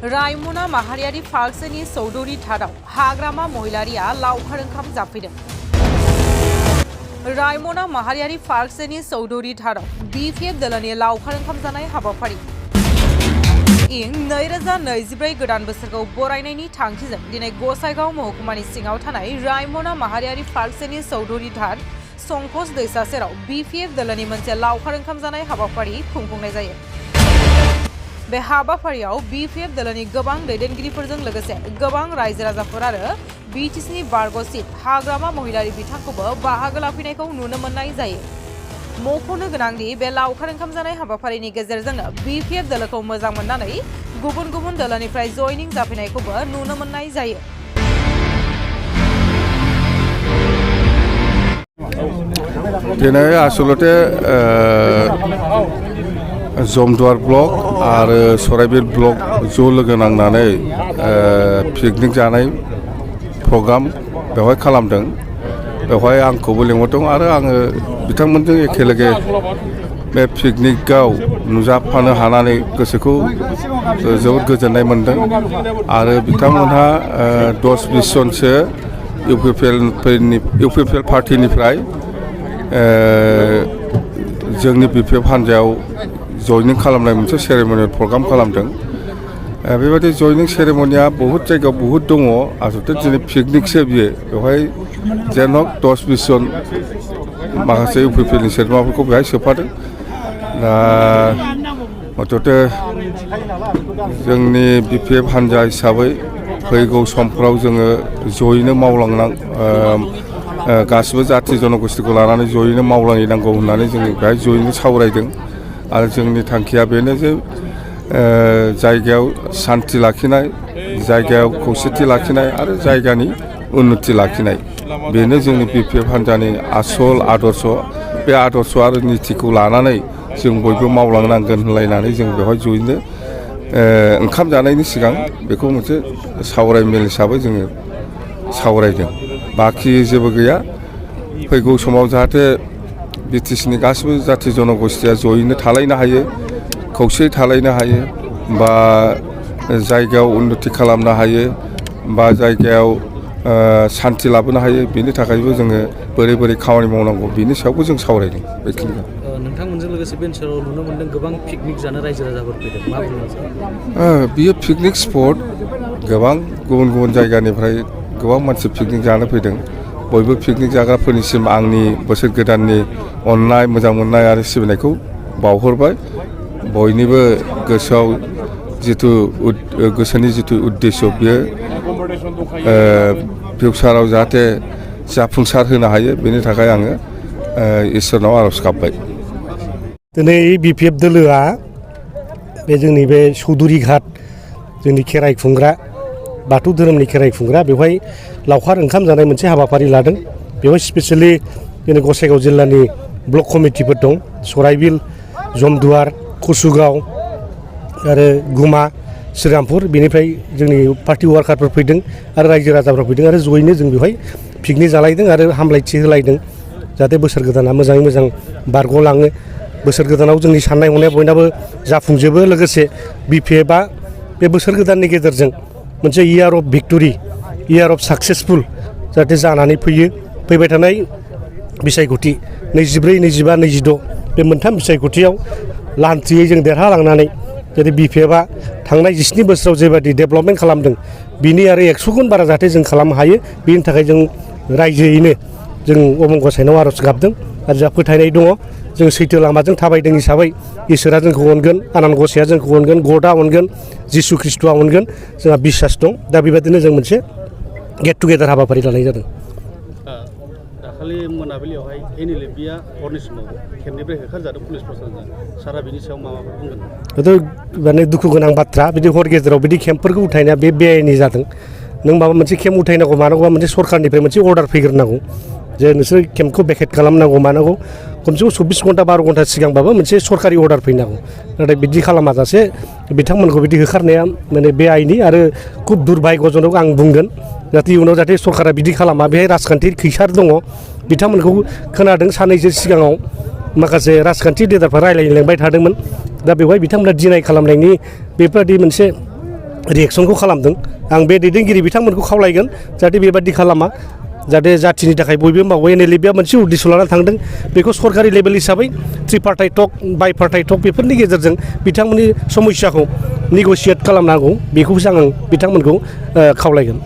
रायमना माहारियारि पार्कनि चौधुरी थाराव हाग्रामा महिलारिया लावखार ओंखाम जाफैदों। रायमना माहारियारि पार्कनि चौधुरी थाराव BPF दोलोनि लावखार ओंखाम जानाय हाबाफारि इं 2024 गोदान बोसोरखौ बरायनायनि थांखिजों दिनै गसाइगाव महकुमानि सिङाव थानाय रायमना माहारियारि पार्कनि चौधुरी थार संकस दैसा सेराव BPF दोलोनि मोनसे लावखार ओंखाम जानाय हाबाफारि खुंफुंनाय जायो। बे हाबाफारियाव BPF दोलोनि गोबां दैदेनगिरिफोरजों लोगोसे गोबां रायजो राजाफोर आरो BTCनि बारग'सिट हाग्रामा महिलारि बिथांखौबो बाहागो लाफैनायखौ नुनो मोननाय जायो। मख'नो गोनांदि बे लावखार ओंखाम जानाय हाबाफारिनि गेजेरजोंनो BPF दोलोखौ मोजां मोननानै गुबुन गुबुन दोलोनिफ्राय जयनिं जाफैनायखौबो नुनो मोननाय जायो। दिनै आसलते जमदुवार ब्लक आरो सराइबिल ब्लक ज' लोगो नांनानै पिकनिक जानाय प्रग्राम बेवहाय खालामदों। बेवहाय आंखौबो लिंहरदों आरो आङो बिथांमोनजों एखेलगे बे पिकनिकआव नुजाफानो हानानै गोसोखौ जोबोद गोजोननाय मोनदों आरो बिथांमोनहा 10-20 जनसो इउपिपिएल पार्टिनिफ्राय जोंनि BPF हान्जायाव जयनिं खालामनाय मोनसे सेरेमनियेल प्रग्राम खालामदों। बेबायदि जयनिं सेरेमनिया बहुत जायगायाव बहुत दङ। आसलते दिनै पिकनिकसो बियो। बेवहाय जेन 10-20 जन माखासे इउपिपिएलनि सोद्रोमाफोरखौ बेहाय सोफादों। दा मथथे जोंनि BPF हान्जा हिसाबै फैगौ समफ्राव जोङो जयैनो मावलांनां गासिबो जाथि जनगोष्ठीखौ लानानै जयैनो मावलांनांगौ होननानै जों बेहाय जयैनो सावरायदों आरो जोंनि थांखिया बेनो जे जायगायाव सान्थि लाखिनाय, जायगायाव खौसेथि लाखिनाय आरो जायगानि उन्नति लाखिनाय बेनो जोंनि BPF हान्जानि आसल आदर्श। बे आदर्श आरो नितिखौ लानानै जों बयबो मावलांनांगोन होनलायनानै जों बेवहाय जयैनो ओंखाम जानायनि सिगां बेखौ मोनसे सावरायमेल हिसाबै जोङो सावरायदों। बाखि जेबो गैया। फैगौ समाव जाहाथे BTCनि गासिबो जाथि जनगोष्ठीया जयैनो थालायनो हायो, खौसेयै थालायनो हायो, बा जायगायाव उन्नति खालामनो हायो, बा जायगायाव सान्थि लाबोनो हायो। बेनि थाखायबो जोङो बोरै बोरै खामानि मावनांगौ बेनि सायावबो जों सावरायदों। बेखिनिखौ नोंथांमोनजों लोगोसे बे ओनसोलाव नुनो मोन्दों गोबां पिकनिक जानो रायजो राजाफोर फैदों। मा बुंनो सानो? बियो पिकनिक स्पट। गोबां गुबुन गुबुन जायगानिफ्राय गोबां मानसि पिकनिक जानो फैदों। बयबो पिकनिक जाग्राफोरनिसिम आंनि बोसोर गोदाननि अननाय, मोजां मोननाय आरो सिबिनायखौ बावहरबाय। बयनिबो गोसोआव गोसोनि जिथु उद्देश्य बियो फिउचाराव जाहाथे जाफुंसार होनो हायो बेनि थाखाय आङो इसोरनाव आर'ज गाबबाय। दिनै BPF दोलोआ बे जोंनि बे चौधुरी घाट जोंनि खेराइ खुंग्रा बाथौ धोरोमनि खेराइ खुंग्रा बेवहाय लावखार ओंखाम जानाय मोनसे हाबाफारि लादों। बेवहाय स्पेसियेलि जोंनि गसाइगाव जिल्लानि ब्लक कमिटिफोर दं। सराइबिल, जमदुवार, कसुगाव आरो गुमा, श्रीरामपुर बेनिफ्राय जोंनि पार्टि वार्कारफोर फैदों आरो रायजो राजाफोर फैदों आरो जयैनो जों बेवहाय पिकनिक जालायदों आरो हामलायथि होलायदों जाहाथे बोसोर गोदाना मोजाङै मोजां बारग'लाङो। बोसोर गोदानाव जोंनि साननाय हनाया बयनाबो जाफुंजोबो। लोगोसे BPFआ बे बोसोर गोदाननि गेजेरजों मोनसे year of victory, year of successful जाहाथे जानानै फैबाय थानाय बिसायख'थि 24, 25, 26 बे मोनथाम बिसायख'थियाव लान्थियै जों देरहालांनानै जाहाथे BPFआ थांनाय 17 बोसोराव जेबायदि डेभेलपमेन्ट खालामदों बिनि आरो 100 गुन बारा जाहाथे जों खालामनो हायो। बेनि थाखाय जों रायजोयैनो जों अबं गसाइनाव आर'ज गाबदों आरो जोंहा फोथायनाय दङ जों सैथो लामाजों थाबायदों हिसाबै इसोरा जोंखौ अनगोन, आनान गसाइया जोंखौ अनगोन, गडआ अनगोन, जिसु ख्रिस्ट'आ अनगोन। जोंहा बिसास दं। दा बेबायदिनो जों मोनसे गेट टुगेदार हाबाफारि लानाय जादों। दाखालि मोनाबिलियावहाय एनएलएफबिआ हरनि समाव केम्पनिफ्राय होखारजादों पुलिस प्रशासनजों। सारा बिनि सायाव माबाफोर बुंगोन? बेथ' माने दुखु गोनां बाथ्रा। बिदि हर गेजेराव बिदि केम्पफोरखौ उठायनाया बे बेआइनि जादों। नों माबा मोनसे केम्प उठायनांगौ मानांगौबा मोनसे सरकारनिफ्राय मोनसे अर्डार फैग्रोनांगौ जे नोंसोर केम्पखौ भेकेट खालामनांगौ मानांगौ। खमसे खम 24 घन्टा 12 घन्टा सिगांबाबो मोनसे सरकारि अर्डार फैनांगौ। नाथाय बिदि खालामाजासे बिथांमोनखौ बिदि होखारनाया माने बेआइनि आरो खुब दुर्भाग्यजनक आं बुंगोन। जाहाथे इयुनाव जाहाथे सरकारा बिदि खालामा। बेहाय राजखान्थि खैसार दङ। बिथांमोनखौ खोनादों साननैसो सिगाङाव माखासे राजखान्थि लिडारफ्रा रायलायलांबाय थादोंमोन। दा बेवहाय बिथांमोना डिनाय खालामनायनि बेफोरबायदि मोनसे रिएक्सनखौ खालामदों आं बे दैदेनगिरि बिथांमोनखौ खावलायगोन जाहाथे बेबादि खालामा जाहाथे जाथिनि थाखाय बयबो मावो NLFआ मोनसे उद्देश्य लाना थांदों बेखौ सरकारि लेभेल हिसाबै ट्रिपार्टाइट टक बाइपार्टाइट टक बेफोरनि गेजेरजों बिथांमोननि समस्याखौ नेगसियेट खालामनांगौ बेखौसो आं बिथांमोनखौ खावलायगोन